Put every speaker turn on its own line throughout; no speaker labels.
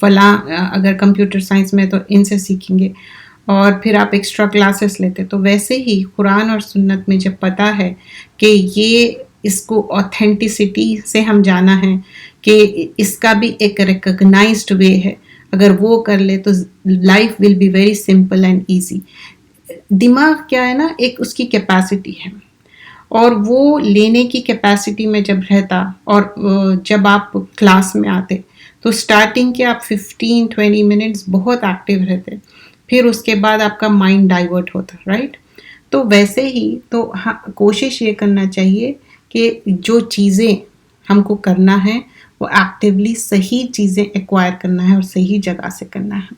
فلاں اگر computer science میں تو ان سے سیکھیں گے، اور پھر آپ ایکسٹرا کلاسز لیتے. تو ویسے ہی قرآن اور سنت میں جب پتہ ہے کہ یہ اس کو اوتھینٹسٹی سے ہم جانا ہے کہ اس کا بھی ایک ریکگنائزڈ وے ہے، اگر وہ کر لے تو life will be very simple and easy. دماغ کیا ہے نا، ایک اس کی کیپیسٹی ہے، اور وہ لینے کی کیپیسٹی میں جب رہتا، اور جب آپ کلاس میں آتے تو سٹارٹنگ کے آپ 15-20 منٹس بہت ایکٹیو رہتے، پھر اس کے بعد آپ کا مائنڈ ڈائیورٹ ہوتا، رائٹ؟ تو ویسے ہی تو کوشش یہ کرنا چاہیے کہ جو چیزیں ہم کو کرنا ہے وہ ایکٹیولی صحیح چیزیں ایکوائر کرنا ہے اور صحیح جگہ سے کرنا ہے.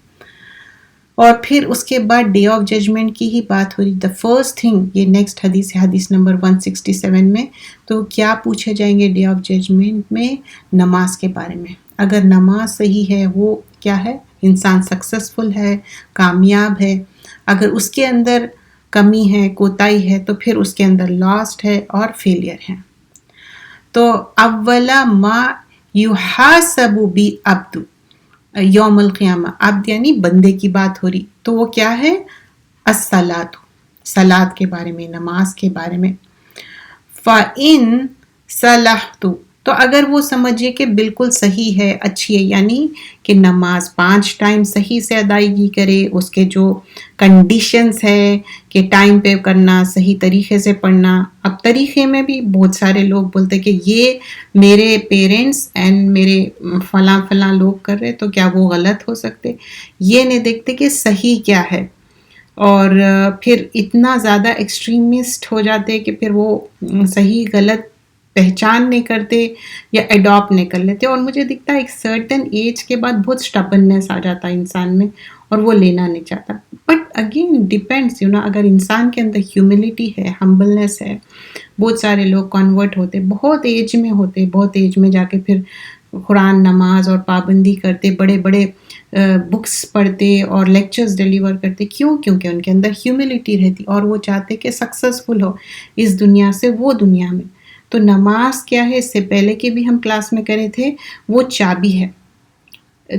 اور پھر اس کے بعد ڈے آف ججمنٹ کی ہی بات ہو رہی. دا فرسٹ تھنگ، یہ نیکسٹ حدیث ہے، حدیث نمبر 167 میں. تو کیا پوچھے جائیں گے ڈے آف ججمنٹ میں؟ نماز کے بارے میں. اگر نماز صحیح ہے وہ کیا ہے؟ انسان سکسیسفل ہے، کامیاب ہے. اگر اس کے اندر کمی ہے، کوتاہی ہے، تو پھر اس کے اندر لاسٹ ہے اور فیلئر ہے. تو اولا ما یحاسب بی عبد یوم القیامہ، عبد یعنی بندے کی بات ہو رہی، تو وہ کیا ہے؟ الصلاۃ، صلاۃ کے بارے میں، نماز کے بارے میں. فَإِن صَلَحْتُ، تو اگر وہ سمجھے کہ بالکل صحیح ہے، اچھی ہے، یعنی کہ نماز 5 ٹائم صحیح سے ادائیگی کرے، اس کے جو کنڈیشنز ہے کہ ٹائم پہ کرنا، صحیح طریقے سے پڑھنا. اب طریقے میں بھی بہت سارے لوگ بولتے کہ یہ میرے پیرنٹس اینڈ میرے فلاں فلاں لوگ کر رہے، تو کیا وہ غلط ہو سکتے؟ یہ نہیں دیکھتے کہ صحیح کیا ہے، اور پھر اتنا زیادہ ایکسٹریمسٹ ہو جاتے کہ پھر وہ صحیح غلط پہچان نہیں کرتے یا اڈاپٹ نہیں کر لیتے. اور مجھے دکھتا ہے ایک سرٹن ایج کے بعد بہت سٹبننس آ جاتا ہے انسان میں، اور وہ لینا نہیں چاہتا. بٹ اگین ڈیپینڈس اگر انسان کے اندر ہیوملٹی ہے، ہمبلنس ہے. بہت سارے لوگ کنورٹ ہوتے بہت ایج میں ہوتے، بہت ایج میں جا کے پھر قرآن، نماز اور پابندی کرتے، بڑے بڑے بکس پڑھتے اور لیکچرز ڈیلیور کرتے. کیوں؟ کیونکہ ان کے اندر ہیوملٹی رہتی، اور وہ چاہتے کہ سکسیسفل ہو اس دنیا سے وہ دنیا میں. تو نماز کیا ہے؟ اس سے پہلے کے بھی ہم کلاس میں کرے تھے، وہ چابی ہے،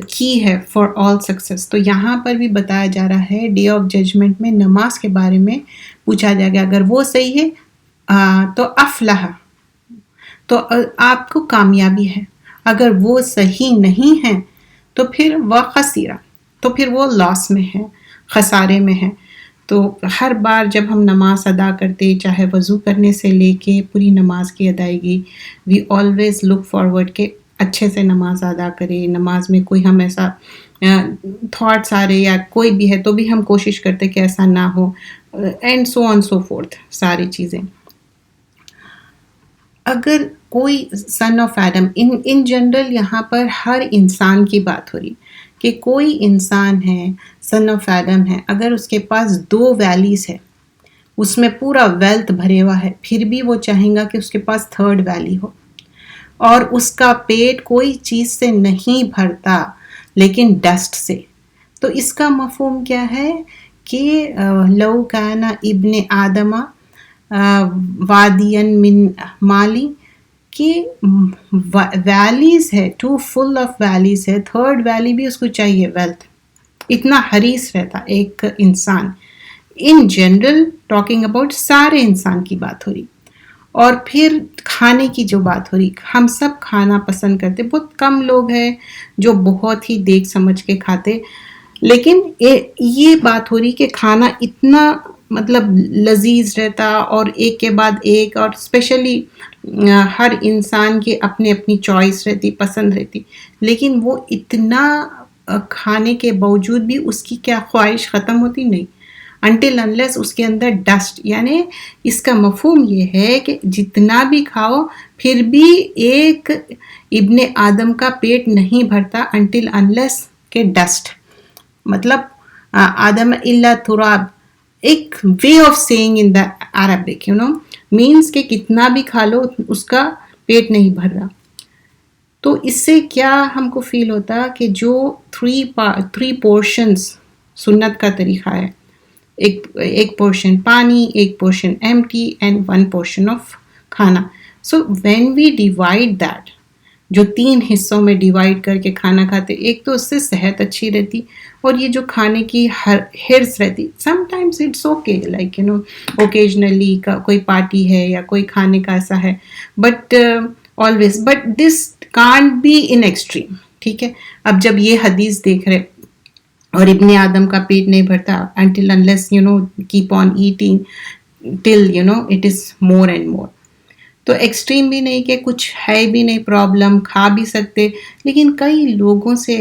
کی ہے فار آل سکسیس. تو یہاں پر بھی بتایا جا رہا ہے ڈے آف ججمنٹ میں نماز کے بارے میں پوچھا جائے گا. اگر وہ صحیح ہے تو افلح، تو آپ کو کامیابی ہے. اگر وہ صحیح نہیں ہے تو پھر وہ خسیرہ، تو پھر وہ لاس میں ہے، خسارے میں ہے. تو ہر بار جب ہم نماز ادا کرتے، چاہے وضو کرنے سے لے کے پوری نماز کی ادائیگی، وی آلویز لک فارورڈ کہ اچھے سے نماز ادا کرے. نماز میں کوئی ہم ایسا تھاٹس آ رہے یا کوئی بھی ہے تو بھی ہم کوشش کرتے کہ ایسا نہ ہو، and so on so forth ساری چیزیں. اگر کوئی سن آف ایڈم، ان جنرل یہاں پر ہر انسان کی بات ہو رہی کہ کوئی انسان ہے، سن آف ایڈم ہے، اگر اس کے پاس 2 ویلیز ہے، اس میں پورا ویلتھ بھرے ہوا ہے، پھر بھی وہ چاہیں گا کہ اس کے پاس 3rd ویلی ہو، اور اس کا پیٹ کوئی چیز سے نہیں بھرتا لیکن ڈسٹ سے. تو اس کا مفہوم کیا ہے کہ لو کان ابن آدم وادین من مالی، کہ ویلیز ہے، 2 فل آف ویلیز ہے، 3rd ویلی بھی اس کو چاہیے ویلتھ. اتنا حریص رہتا ایک انسان. ان جنرل ٹاکنگ اباؤٹ سارے انسان کی بات ہو رہی. اور پھر کھانے کی جو بات ہو رہی، ہم سب کھانا پسند کرتے، بہت کم لوگ ہیں جو بہت ہی دیکھ سمجھ کے کھاتے. لیکن یہ بات ہو رہی کہ کھانا اتنا مطلب لذیذ رہتا، اور ایک کے بعد ایک، اور اسپیشلی ہر انسان کی اپنی اپنی چوائس رہتی، پسند رہتی. لیکن وہ اتنا کھانے کے باوجود بھی اس کی کیا خواہش ختم ہوتی نہیں، انٹل انلیس اس کے اندر ڈسٹ. یعنی اس کا مفہوم یہ ہے کہ جتنا بھی کھاؤ پھر بھی ایک ابن آدم کا پیٹ نہیں بھرتا انٹل انلیس کہ ڈسٹ، مطلب آدم الا تراب، ایک way of seeing in the Arabic means کہ کتنا بھی کھا لو اس کا پیٹ نہیں بھر رہا. تو اس سے کیا ہم کو فیل ہوتا کہ جو 3 پورشنز سنت کا طریقہ ہے، ایک پورشن پانی، ایک portion empty, and 1 portion of کھانا. So when we divide that, جو 3 حصوں میں ڈیوائڈ کر کے کھانا کھاتے، ایک تو اس سے صحت اچھی رہتی، اور یہ جو کھانے کی ہرس رہتی، some times it's okay like occasionally کوئی پارٹی ہے یا کوئی کھانے کا ایسا ہے، but always, but this can't be in extreme. ٹھیک ہے. اب جب یہ حدیث دیکھ رہے اور ابن آدم کا پیٹ نہیں بھرتا until unless keep on eating till it is more and more. تو ایکسٹریم بھی نہیں کہ کچھ ہے بھی نہیں پرابلم، کھا بھی سکتے، لیکن کئی لوگوں سے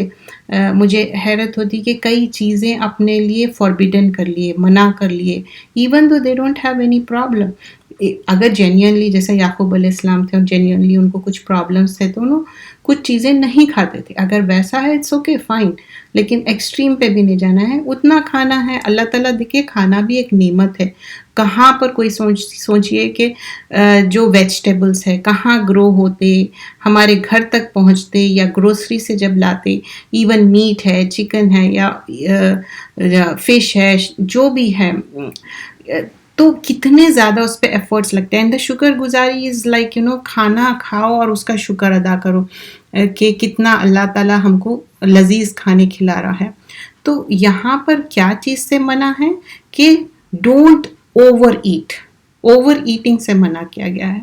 مجھے حیرت ہوتی کہ کئی چیزیں اپنے لیے فوربیڈن کر لیے، منع کر لیے، even though they don't have any problem. اگر جینیئنلی جیسے یعقوب علیہ السلام تھے اور جینیئنلی ان کو کچھ پرابلمس تھے تو انہوں کچھ چیزیں نہیں کھاتے تھے، اگر ویسا ہے اٹس اوکے فائن، لیکن ایکسٹریم پہ بھی نہیں جانا ہے. اتنا کھانا ہے، اللہ تعالیٰ دیکھے کھانا بھی ایک نعمت ہے. کہاں پر کوئی سوچئے کہ جو ویجیٹیبلس ہے کہاں گرو ہوتے، ہمارے گھر تک پہنچتے، یا گروسری سے جب لاتے، ایون میٹ ہے، چکن ہے، یا فش ہے، جو بھی ہے، تو کتنے زیادہ اس پہ ایفرٹس لگتے ہیں. اینڈ دا شکر گزاری از لائک کھانا کھاؤ اور اس کا شکر ادا کرو کہ کتنا اللہ تعالیٰ ہم کو لذیذ کھانے کھلا رہا ہے. تو یہاں پر کیا چیز سے منع ہے کہ don't over eat, over eating سے منع کیا گیا ہے.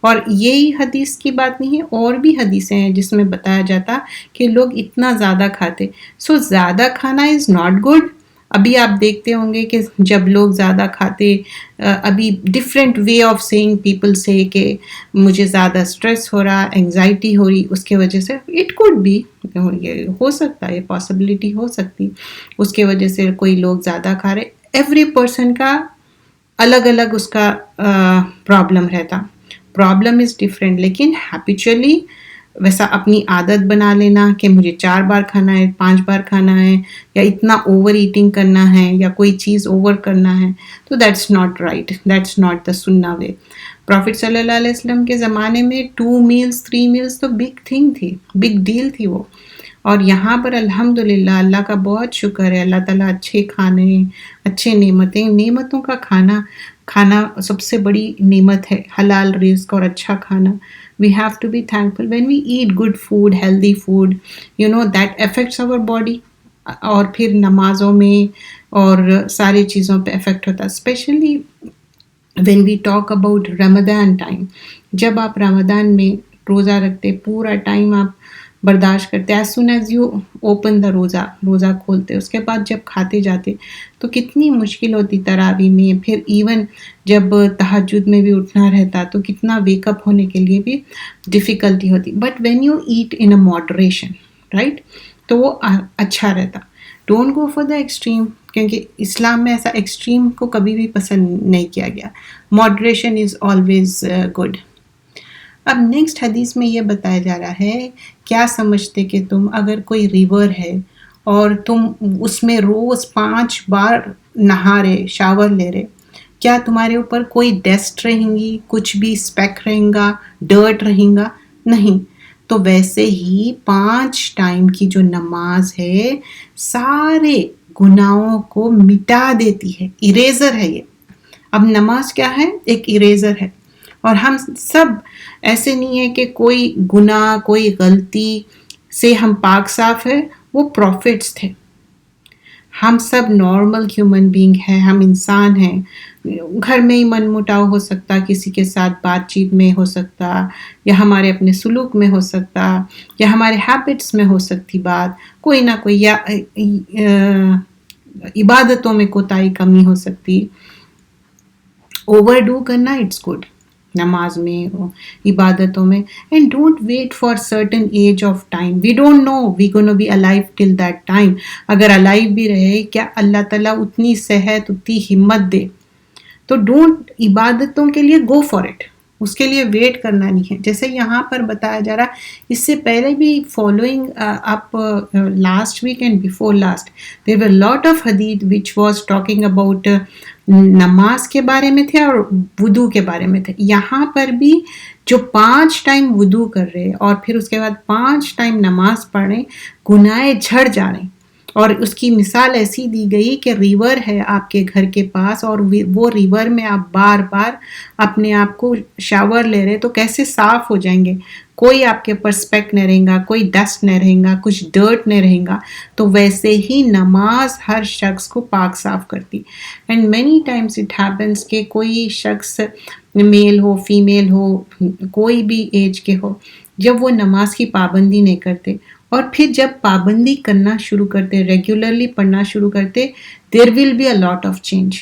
اور یہی حدیث کی بات نہیں ہے، اور بھی حدیثیں ہیں جس میں بتایا جاتا کہ لوگ اتنا زیادہ کھاتے. سو زیادہ کھانا از ناٹ گڈ. ابھی آپ دیکھتے ہوں گے کہ جب لوگ زیادہ کھاتے، ابھی different way of seeing people سے کہ مجھے زیادہ اسٹریس ہو رہا، انگزائٹی ہو رہی، اس کی وجہ سے اٹ کوڈ بی، یہ ہو سکتا ہے، یہ پاسبلٹی ہو سکتی، اس کی وجہ سے کوئی لوگ زیادہ کھا رہے. ایوری پرسن کا الگ الگ اس کا پرابلم رہتا، پرابلم از ڈفرینٹ. لیکن ہیبیچولی ویسا اپنی عادت بنا لینا کہ مجھے 4 بار کھانا ہے، 5 بار کھانا ہے، یا اتنا اوور ایٹنگ کرنا ہے، یا کوئی چیز اوور کرنا ہے، تو that's not right, that's not the سنہ وے. پروفٹ صلی اللہ علیہ وسلم کے زمانے میں 2 meals 3 meals تو بگ تھنگ تھی، بگ ڈیل تھی وہ. اور یہاں پر الحمدللہ اللہ کا بہت شکر ہے، اللہ تعالیٰ اچھے کھانے، اچھے نعمتوں کا کھانا سب سے بڑی نعمت ہے، حلال رزق اور اچھا کھانا. We have to be thankful when we eat good food, healthy food, that affects our body. اور پھر نمازوں میں اور ساری چیزوں پہ افیکٹ ہوتا ہے. Specially when we talk about Ramzan time, جب آپ رمضان میں روزہ رکھتے، پورا ٹائم آپ برداشت کرتے، as soon as you open the روزہ کھولتے، اس کے بعد جب کھاتے جاتے تو کتنی مشکل ہوتی تراویح میں، پھر ایون جب تہجد میں بھی اٹھنا رہتا تو کتنا ویک اپ ہونے کے لیے بھی ڈیفیکلٹی ہوتی. But when you eat in a moderation, right, تو وہ اچھا رہتا. Don't go for the extreme, کیونکہ اسلام میں ایسا ایکسٹریم کو کبھی بھی پسند نہیں کیا گیا. Moderation is always good. اب نیکسٹ حدیث میں یہ بتایا جا رہا ہے، کیا سمجھتے کہ تم اگر کوئی ریور ہے اور تم اس میں روز 5 بار نہا رہے، شاور لے رہے، کیا تمہارے اوپر کوئی ڈسٹ رہیں گی، کچھ بھی اسپیک رہیں گا، ڈرٹ رہیں گا؟ نہیں. تو ویسے ہی 5 ٹائم کی جو نماز ہے سارے گناہوں کو مٹا دیتی ہے، اریزر ہے یہ. اب نماز کیا ہے؟ ایک اریزر ہے. اور ہم سب ایسے نہیں ہے کہ کوئی گناہ، کوئی غلطی سے ہم پاک صاف ہے، وہ پروفٹس تھے. ہم سب نارمل ہیومن بینگ ہیں، ہم انسان ہیں. گھر میں ہی من مٹاؤ ہو سکتا، کسی کے ساتھ بات چیت میں ہو سکتا، یا ہمارے اپنے سلوک میں ہو سکتا، یا ہمارے ہیبٹس میں ہو سکتی بات، کوئی نہ کوئی، یا عبادتوں میں کوتاہی کمی ہو سکتی. اوور ڈو کرنا اٹس گڈ، نماز میں، عبادتوں میں. And don't wait for certain age of time. We don't know we gonna be alive till that time. اگر الائیو بھی رہے، کیا اللہ تعالیٰ اتنی صحت، اتنی ہمت دے، تو ڈونٹ، عبادتوں کے لیے گو فار اٹ، اس کے لیے ویٹ کرنا نہیں ہے. جیسے یہاں پر بتایا جا رہا، اس سے پہلے بھی following up last week and before last there were lot of hadith which was talking about نماز کے بارے میں تھے اور وضو کے بارے میں تھے. یہاں پر بھی جو 5 ٹائم وضو کر رہے اور پھر اس کے بعد 5 ٹائم نماز پڑھ رہے، گناہ جھڑ جا رہے. اور اس کی مثال ایسی دی گئی کہ ریور ہے آپ کے گھر کے پاس، اور وہ ریور میں آپ بار بار اپنے آپ کو شاور لے رہے تو کیسے صاف ہو جائیں گے. کوئی آپ کے اوپر اسپیک نہیں رہیں گا, کوئی ڈسٹ نہیں رہیں گا, کچھ ڈرٹ نہیں رہیں گا. تو ویسے ہی نماز ہر شخص کو پاک صاف کرتی. And many Times it happens کہ کوئی شخص میل ہو فیمیل ہو کوئی بھی ایج کے ہو, جب وہ نماز کی پابندی نہیں کرتے اور پھر جب پابندی کرنا شروع کرتے, ریگولرلی پڑھنا شروع کرتے, there will be a lot of change.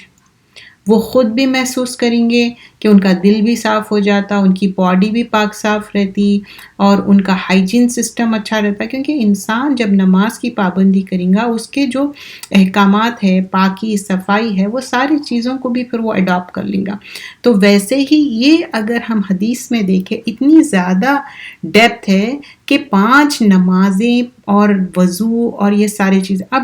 وہ خود بھی محسوس کریں گے کہ ان کا دل بھی صاف ہو جاتا, ان کی باڈی بھی پاک صاف رہتی اور ان کا ہائیجین سسٹم اچھا رہتا. کیونکہ انسان جب نماز کی پابندی کریں گا, اس کے جو احکامات ہے, پاکی صفائی ہے, وہ ساری چیزوں کو بھی پھر وہ اڈاپٹ کر لیں گا. تو ویسے ہی یہ اگر ہم حدیث میں دیکھیں اتنی زیادہ ڈیپتھ ہے کہ 5 نمازیں اور وضو اور یہ ساری چیزیں. اب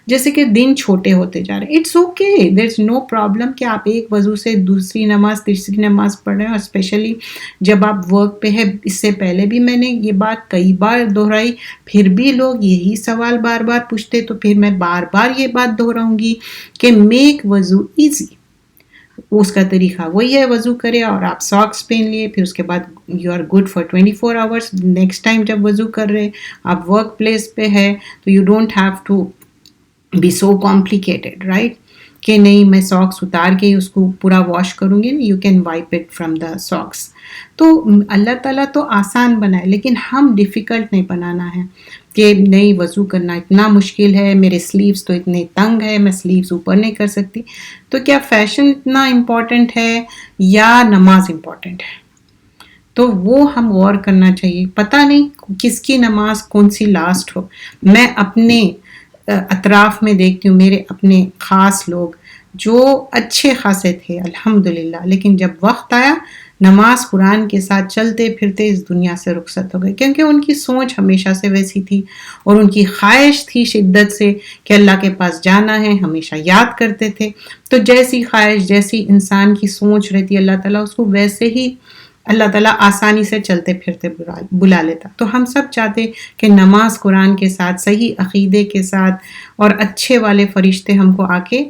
جیسے کہ دن چھوٹے ہوتے جا رہے ہیں, it's okay, there is no problem کہ آپ ایک وضو سے دوسری نماز تیسری نماز پڑھ رہے ہیں. اور اسپیشلی جب آپ ورک پہ ہے, اس سے پہلے بھی میں نے یہ بات کئی بار دہرائی, پھر بھی لوگ یہی سوال بار بار پوچھتے, تو پھر میں بار بار یہ بات دہراؤں گی کہ میک وضو ایزی. اس کا طریقہ وہی ہے, وضو کرے اور آپ ساکس پہن لیے, پھر اس کے بعد you are good for 24 hours. Next time جب وضو کر رہے آپ ورک پلیس پہ ہے تو you don't have to be so complicated, right, کہ نہیں میں ساکس اتار کے اس کو پورا واش کروں گی. You can wipe it from the socks. تو اللہ تعالیٰ تو آسان بنائے, لیکن ہم ڈیفیکلٹ نہیں بنانا ہے کہ نہیں وضو کرنا اتنا مشکل ہے, میرے سلیوز تو اتنے تنگ ہے, میں سلیوز اوپر نہیں کر سکتی. تو کیا فیشن اتنا امپورٹنٹ ہے یا نماز امپورٹنٹ ہے؟ تو وہ ہم غور کرنا چاہیے. پتہ نہیں کس کی نماز کون سی لاسٹ ہو. میں اپنے اطراف میں دیکھتی ہوں, میرے اپنے خاص لوگ جو اچھے خاصے تھے الحمدللہ, لیکن جب وقت آیا نماز قرآن کے ساتھ چلتے پھرتے اس دنیا سے رخصت ہو گئے, کیونکہ ان کی سوچ ہمیشہ سے ویسی تھی اور ان کی خواہش تھی شدت سے کہ اللہ کے پاس جانا ہے, ہمیشہ یاد کرتے تھے. تو جیسی خواہش, جیسی انسان کی سوچ رہتی, اللہ تعالیٰ اس کو ویسے ہی اللہ تعالیٰ آسانی سے چلتے پھرتے بلا لیتا. تو ہم سب چاہتے کہ نماز قرآن کے ساتھ صحیح عقیدے کے ساتھ اور اچھے والے فرشتے ہم کو آ کے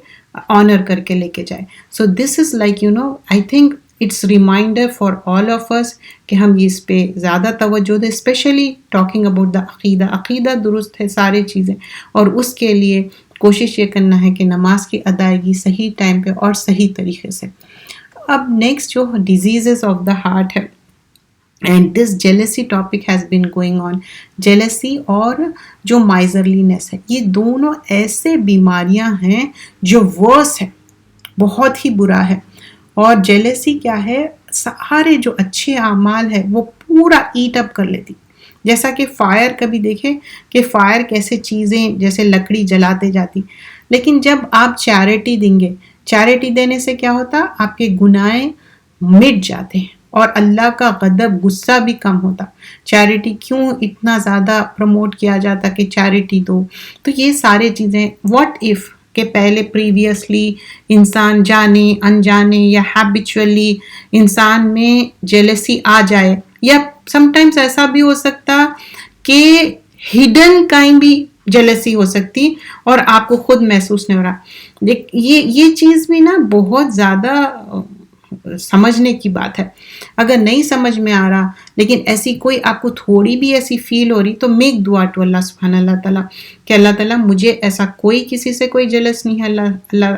آنر کر کے لے کے جائے. So this is like I think it's reminder for all of us کہ ہم اس پہ زیادہ توجہ دیں, اسپیشلی ٹاکنگ اباؤٹ دا عقیدہ. عقیدہ درست ہے سارے چیزیں, اور اس کے لیے کوشش یہ کرنا ہے کہ نماز کی ادائیگی صحیح ٹائم پہ اور صحیح طریقے سے. اب نیکسٹ جو ڈیزیزز آف دا ہارٹ ہے, and this jealousy topic has been going on. Jealousy اور جو مائزرلینس ہے, یہ دونوں ایسے بیماریاں ہیں جو ورس ہے, بہت ہی برا ہے. اور جیلسی کیا ہے, سارے جو اچھے اعمال ہے وہ پورا ایٹ اپ کر لیتی. جیسا کہ فائر کبھی دیکھیں کہ فائر کیسے چیزیں جیسے لکڑی جلاتے جاتی, لیکن جب آپ چیریٹی دیں گے, چیریٹی دینے سے کیا ہوتا, آپ کے گناہ مٹ جاتے ہیں اور اللہ کا غضب غصہ بھی کم ہوتا. چیریٹی کیوں اتنا زیادہ پروموٹ کیا جاتا کہ چیریٹی دو, تو یہ سارے چیزیں واٹ ایف کہ پہلے پریویسلی انسان جانے انجانے یا ہیبیچولی انسان میں جیلسی آ جائے, یا سم ٹائمز ایسا بھی ہو سکتا کہ ہڈن کائنڈ بھی جیلسی ہو سکتی اور آپ کو خود محسوس نہیں ہو رہا. یہ چیز بھی نا بہت زیادہ سمجھنے کی بات ہے. اگر نہیں سمجھ میں آ رہا لیکن ایسی کوئی آپ کو تھوڑی بھی ایسی فیل ہو رہی, تو میک دعا ٹو اللہ سبحانہ اللہ تعالیٰ کہ اللہ تعالیٰ مجھے ایسا کوئی کسی سے کوئی جلس نہیں ہے, اللہ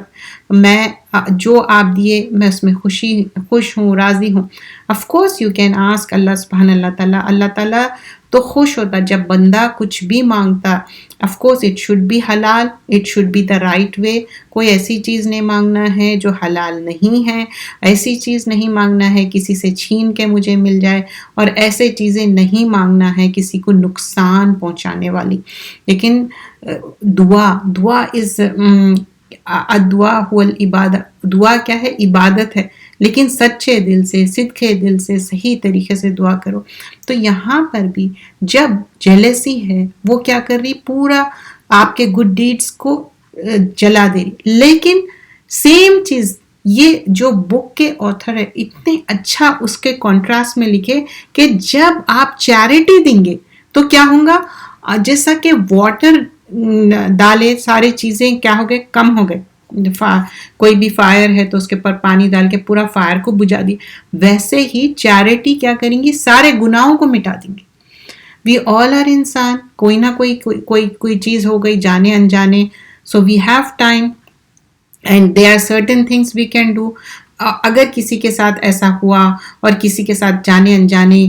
میں جو آپ دیے میں اس میں خوش ہوں, راضی ہوں. Of course you can ask اللہ سبحانہ اللہ تعالیٰ. اللہ تعالیٰ تو خوش ہوتا جب بندہ کچھ بھی مانگتا. Of course it should be حلال, it should be the right way. کوئی ایسی چیز نہیں مانگنا ہے جو حلال نہیں ہے, ایسی چیز نہیں مانگنا ہے کسی سے چھین کے مجھے مل جائے, اور ایسے چیزیں نہیں مانگنا ہے کسی کو نقصان پہنچانے والی. لیکن دعا از دعا هو العبادہ. دعا کیا ہے, عبادت ہے, لیکن سچے دل سے, صدقے دل سے, صحیح طریقے سے دعا کرو. تو یہاں پر بھی جب جیلسی ہے وہ کیا کر رہی, پورا آپ کے گڈ ڈیڈز کو جلا دے رہی. لیکن سیم چیز یہ جو بک کے آتھر ہے اتنے اچھا اس کے کنٹراسٹ میں لکھے کہ جب آپ چیریٹی دیں گے تو کیا ہوگا, جیسا کہ واٹر ڈالے ساری چیزیں کیا ہو گئے, کم ہو گئے. کوئی بھی فائر ہے تو اس کے اوپر پانی ڈال کے پورا فائر کو بجھا دی. ویسے ہی چیریٹی کیا کریں گی؟ سارے گناہوں کو مٹا دیں گے. وی آل آر انسان، کوئی نہ کوئی چیز ہو گئی جانے انجانے. So we have time and there are certain things we can do. اگر کسی کے ساتھ ایسا ہوا اور کسی کے ساتھ جانے انجانے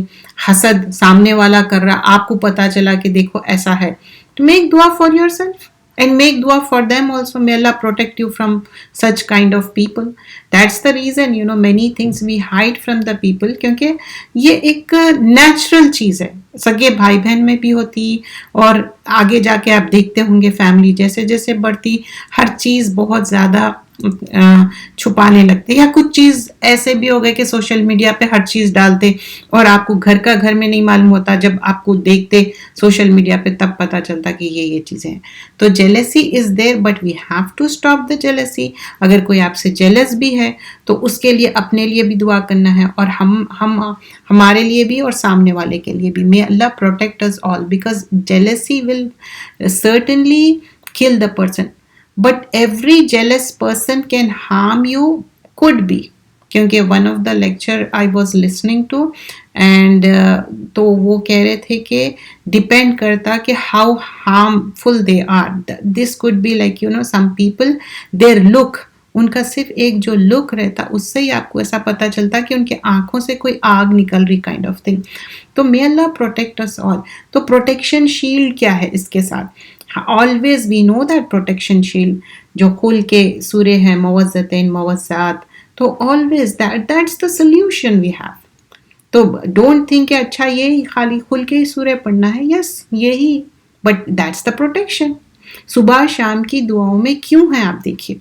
حسد سامنے والا کر رہا، آپ کو پتا چلا کہ دیکھو ایسا ہے، تو میک دعا for your self and make dua for them also. May Allah protect you from such kind of people. That's the reason many things we hide from the people, کیونکہ یہ ایک نیچرل چیز ہے. سگے بھائی بہن میں بھی ہوتی، اور آگے جا کے آپ دیکھتے ہوں گے فیملی جیسے جیسے بڑھتی ہر چیز بہت زیادہ چھپانے لگتے، یا کچھ چیز ایسے بھی ہو گئے کہ سوشل میڈیا پہ ہر چیز ڈالتے اور آپ کو گھر کا گھر میں نہیں معلوم ہوتا، جب آپ کو دیکھتے سوشل میڈیا پہ تب پتا چلتا کہ یہ چیزیں ہیں. تو jealousy is there but we have to stop the jealousy. اگر کوئی آپ سے جیلس بھی ہے تو اس کے لیے اپنے لیے بھی دعا کرنا ہے، اور ہمارے لیے بھی اور سامنے والے کے لیے بھی. may Allah protect us all, because jealousy will certainly kill the person. But every jealous person can harm you, could be. کیونکہ one of the lecture I was listening to, and تو وہ کہہ رہے تھے کہ ڈپینڈ کرتا کہ how harmful they are. This could be like some people their look, ان کا صرف ایک جو لک رہتا اس سے ہی آپ کو ایسا پتا چلتا کہ ان کے آنکھوں سے کوئی آگ نکل رہی کائنڈ آف تھنگ. تو may Allah protect us all. تو پروٹیکشن شیلڈ کیا ہے اس کے ساتھ؟ always we know that protection shield جو کھل کے سورہ ہے موزتین موزات، تو always that's the solution we have. تو ڈونٹ تھنک کہ اچھا یہ خالی کھل کے ہی سورہ پڑھنا ہے. یس یہی، بٹ دیٹس دا پروٹیکشن. صبح شام کی دعاؤں میں کیوں ہے آپ دیکھیے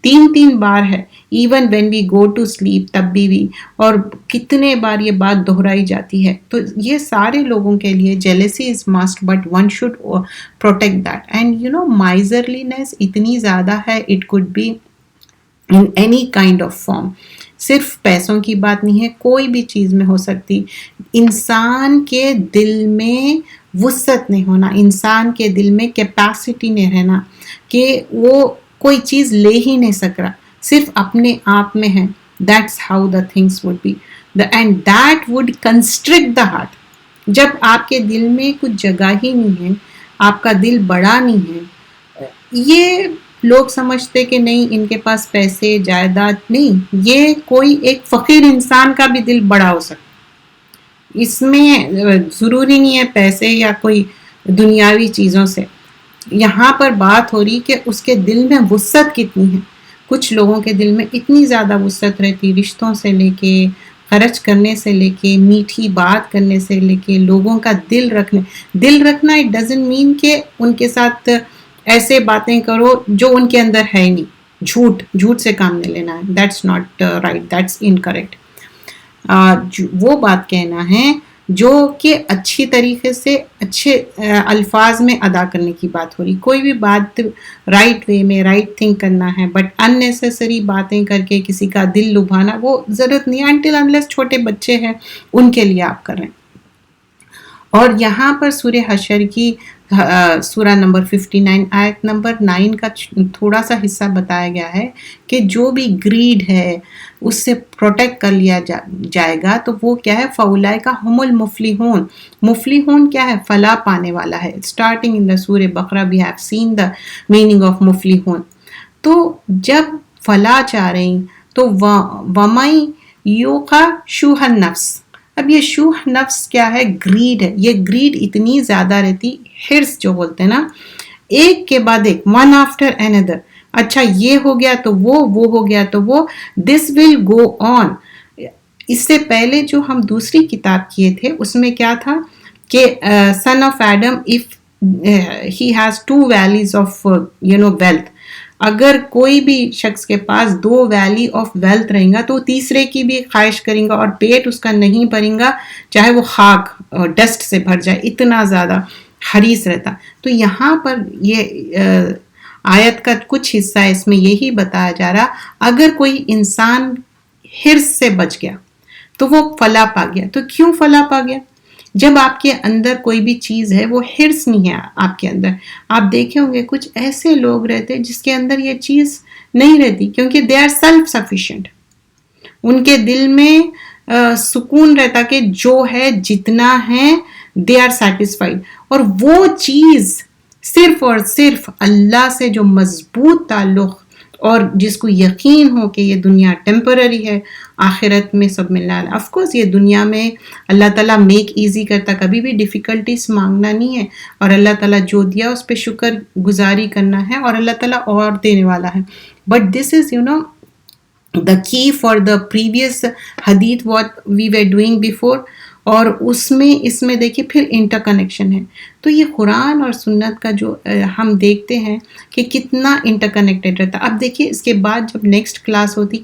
3 بار ہے، even when we go to sleep تب بھی، اور کتنے بار یہ بات دہرائی جاتی ہے. تو یہ سارے لوگوں کے لیے jealousy is must, but one should protect that. And miserliness اتنی زیادہ ہے، it could be in any kind of form. صرف پیسوں کی بات نہیں ہے، کوئی بھی چیز میں ہو سکتی. انسان کے دل میں وسعت نہیں ہونا، انسان کے دل میں کیپیسٹی نہیں رہنا کہ وہ کوئی چیز لے ہی نہیں سک رہا، صرف اپنے آپ میں ہے. That's how the things would be, and that would construct the heart. جب آپ کے دل میں کچھ جگہ ہی نہیں ہے، آپ کا دل بڑا نہیں ہے. یہ لوگ سمجھتے کہ نہیں ان کے پاس پیسے جائیداد نہیں، یہ کوئی ایک فقیر انسان کا بھی دل بڑا ہو سکتا. اس میں ضروری نہیں ہے پیسے یا کوئی دنیاوی چیزوں سے. یہاں پر بات ہو رہی کہ اس کے دل میں وسعت کتنی ہے. کچھ لوگوں کے دل میں اتنی زیادہ وسعت رہتی، رشتوں سے لے کے خرچ کرنے سے لے کے میٹھی بات کرنے سے لے کے لوگوں کا دل رکھنا. اٹ ڈزنٹ مین کہ ان کے ساتھ ایسے باتیں کرو جو ان کے اندر ہے ہی نہیں. جھوٹ سے کام نہیں لینا ہے. That's not right, that's incorrect. وہ بات کہنا ہے جو کہ اچھی طریقے سے اچھے الفاظ میں ادا کرنے کی بات ہو رہی. کوئی بھی بات رائٹ وے میں رائٹ تھنک کرنا ہے، بٹ اننیسیسری باتیں کر کے کسی کا دل لبھانا وہ ضرورت نہیں ہے. انٹل انلیس چھوٹے بچے ہیں ان کے لیے آپ کر رہے ہیں. اور یہاں پر سورہ حشر کی سورہ نمبر 59 آیت نمبر 9 کا تھوڑا سا حصہ بتایا گیا ہے کہ جو بھی گریڈ ہے اس سے پروٹیکٹ کر لیا جائے گا تو وہ کیا ہے؟ فَأُولَئِکَ هُمُ الْمُفْلِحُونَ. مفلحون کیا ہے؟ فلاح پانے والا ہے. اسٹارٹنگ ان دا سورہ بقرہ we have seen the meaning of مفلحون. تو جب فلاح چاہ رہی تو وَمَن یُوقَ شُحَّ النَّفْسِ. اب یہ شوہ نفس کیا ہے؟ گریڈ ہے. یہ گریڈ اتنی زیادہ رہتی، حرص جو بولتے ہیں نا، ایک کے بعد ایک، ون آفٹر اندر. اچھا یہ ہو گیا تو وہ ہو گیا تو وہ، دس ول گو آن. اس سے پہلے جو ہم دوسری کتاب کیے تھے اس میں کیا تھا کہ son of Adam if he has 2 valleys of wealth. اگر کوئی بھی شخص کے پاس 2 ویلی آف ویلتھ رہیں گا تو تیسرے کی بھی خواہش کریں گا، اور پیٹ اس کا نہیں بھریں گا چاہے وہ خاک ڈسٹ سے بھر جائے، اتنا زیادہ حریص رہتا. تو یہاں پر یہ آیت کا کچھ حصہ ہے، اس میں یہی بتایا جا رہا اگر کوئی انسان حرص سے بچ گیا تو وہ فلاح پا گیا. تو کیوں فلاح پا گیا؟ جب آپ کے اندر کوئی بھی چیز ہے وہ حرص نہیں ہے آپ کے اندر. آپ دیکھے ہوں گے کچھ ایسے لوگ رہتے جس کے اندر یہ چیز نہیں رہتی کیونکہ دے آر سیلف سفیشینٹ. ان کے دل میں سکون رہتا کہ جو ہے جتنا ہے دے آر سیٹسفائیڈ. اور وہ چیز صرف اور صرف اللہ سے جو مضبوط تعلق اور جس کو یقین ہو کہ یہ دنیا ٹیمپرری ہے, آخرت میں سب ملنا ہے. آف کورس یہ دنیا میں اللہ تعالیٰ میک ایزی کرتا, کبھی بھی ڈیفیکلٹیز مانگنا نہیں ہے, اور اللہ تعالیٰ جو دیا اس پہ شکر گزاری کرنا ہے, اور اللہ تعالیٰ اور دینے والا ہے. But this is the key for the previous hadith what we were doing before. اور اس میں دیکھیے پھر انٹر کنیکشن ہے. تو یہ قرآن اور سنت کا جو ہم دیکھتے ہیں کہ کتنا انٹر کنیکٹڈ رہتا. اب دیکھیے اس کے بعد جب نیکسٹ کلاس ہوتی,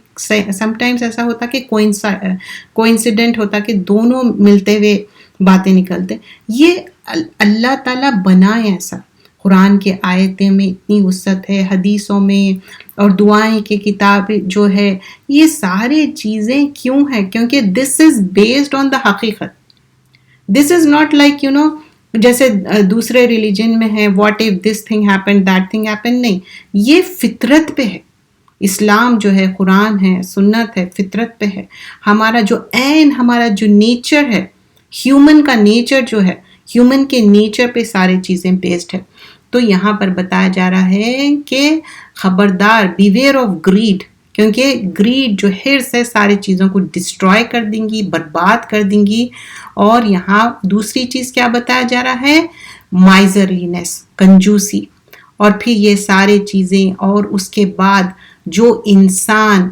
سم ٹائمز ایسا ہوتا کہ کوئنسیڈنٹ ہوتا کہ دونوں ملتے ہوئے باتیں نکلتے. یہ اللہ تعالیٰ بنائے ایسا. قرآن کے آیتیں میں اتنی وسعت ہے, حدیثوں میں, اور دعائیں کی کتاب جو ہے, یہ سارے چیزیں کیوں ہیں؟ کیونکہ دس از بیسڈ آن دا حقیقت. دس از ناٹ لائک جیسے دوسرے ریلیجن میں ہے what if this thing happen that thing happen. نہیں, یہ فطرت پہ ہے. اسلام جو ہے, قرآن ہے, سنت ہے, فطرت پہ ہے. ہمارا جو نیچر ہے, ہیومن کا نیچر جو ہے, ہیومن کے نیچر پہ سارے چیزیں بیسڈ ہے. تو یہاں پر بتایا جا رہا ہے کہ خبردار, بیویئر آف گریڈ, کیونکہ گریڈ جو حرص ہے ساری چیزوں کو ڈسٹروائے کر دیں گی, برباد کر دیں گی. اور یہاں دوسری چیز کیا بتایا جا رہا ہے؟ مائزرلینس, کنجوسی. اور پھر یہ سارے چیزیں, اور اس کے بعد جو انسان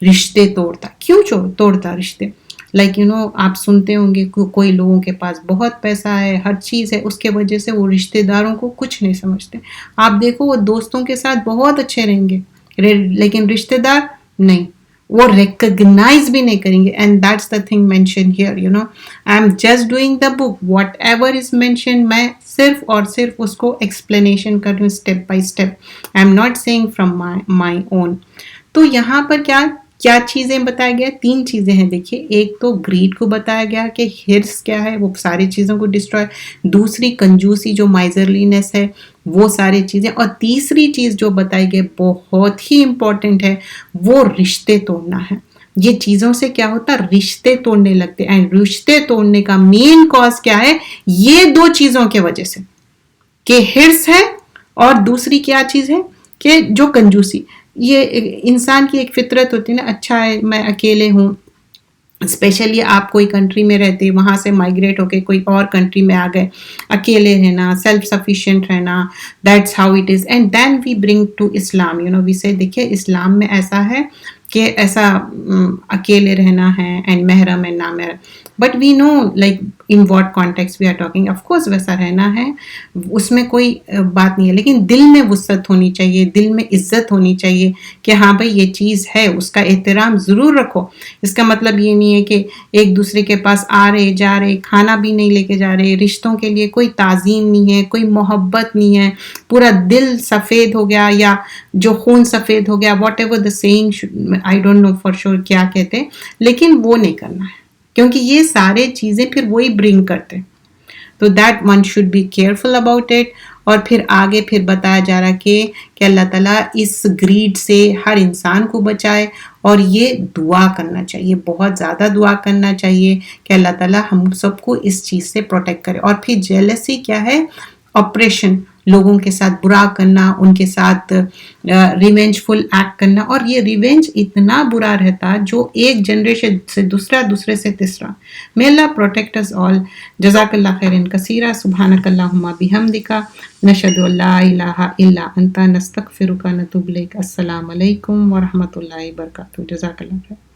رشتے توڑتا, کیوں توڑتا رشتے؟ لائک آپ سنتے ہوں گے کوئی لوگوں کے پاس بہت پیسہ ہے, ہر چیز ہے, اس کے وجہ سے وہ رشتے داروں کو کچھ نہیں سمجھتے. آپ دیکھو وہ دوستوں کے ساتھ بہت اچھے رہیں گے لیکن رشتے دار نہیں, وہ ریکگنائز بھی نہیں کریں گے. And that's the thing mention here. I am just doing the book, what ever is mention, میں صرف اور صرف اس کو ایکسپلینیشن کر رہی ہوں step by step. I am not saying from my own. تو یہاں پر کیا چیزیں بتایا گیا؟ 3 چیزیں ہیں. دیکھیے, ایک تو گریڈ کو بتایا گیا کہ حرص کیا ہے, وہ ساری چیزوں کو ڈسٹروائے. دوسری کنجوسی جو مائزرلینس ہے, وہ ساری چیزیں. اور تیسری چیز جو بتائی گئی بہت ہی امپورٹنٹ ہے, وہ رشتے توڑنا ہے. یہ چیزوں سے کیا ہوتا؟ رشتے توڑنے لگتے. اینڈ رشتے توڑنے کا مین کاز کیا ہے؟ یہ 2 چیزوں کی وجہ سے, کہ حرص ہے, اور دوسری کیا چیز ہے کہ جو کنجوسی. یہ انسان کی ایک فطرت ہوتی ہے نا, اچھا ہے میں اکیلے ہوں. اسپیشلی آپ کوئی کنٹری میں رہتے, وہاں سے مائگریٹ ہو کے کوئی اور کنٹری میں آ گئے, اکیلے رہنا, سیلف سفیشینٹ رہنا, that's how it is. And then we bring to Islam, we say دیکھیے اسلام میں ایسا ہے کہ ایسا اکیلے رہنا ہے, اینڈ محرم اینڈ نامحرم. But we know like in what contexts we are talking. Of course ویسا رہنا ہے, اس میں کوئی بات نہیں ہے, لیکن دل میں وسعت ہونی چاہیے, دل میں عزت ہونی چاہیے کہ ہاں بھائی یہ چیز ہے, اس کا احترام ضرور رکھو. اس کا مطلب یہ نہیں ہے کہ ایک دوسرے کے پاس آ رہے جا رہے, کھانا بھی نہیں لے کے جا رہے, رشتوں کے لیے کوئی تعظیم نہیں ہے, کوئی محبت نہیں ہے, پورا دل سفید ہو گیا, یا جو خون سفید ہو گیا, whatever the seeing, I don't know for sure کیا کہتے, لیکن وہ نہیں کرنا ہے, کیونکہ یہ سارے چیزیں پھر وہی برنگ کرتے. تو that one should be careful about it. اور پھر آگے پھر بتایا جا رہا کہ اللہ تعالیٰ اس گریڈ سے ہر انسان کو بچائے, اور یہ دعا کرنا چاہیے, بہت زیادہ دعا کرنا چاہیے کہ اللہ تعالیٰ ہم سب کو اس چیز سے پروٹیکٹ کرے. اور پھر جیلسی کیا ہے؟ آپریشن, لوگوں کے ساتھ برا کرنا, ان کے ساتھ ریونج فل ایکٹ کرنا. اور یہ ریونج اتنا برا رہتا جو ایک جنریشن سے دوسرا, دوسرے سے تیسرا. may Allah protect us all. جزاک اللہ خیرن کثیرا. سبحانک اللہم بحمدک, نشہد ان لا الہ الا انت, نستغفرک ونتوب الیک. السلام علیکم ورحمۃ اللہ وبرکاتہ. جزاک اللہ خیر.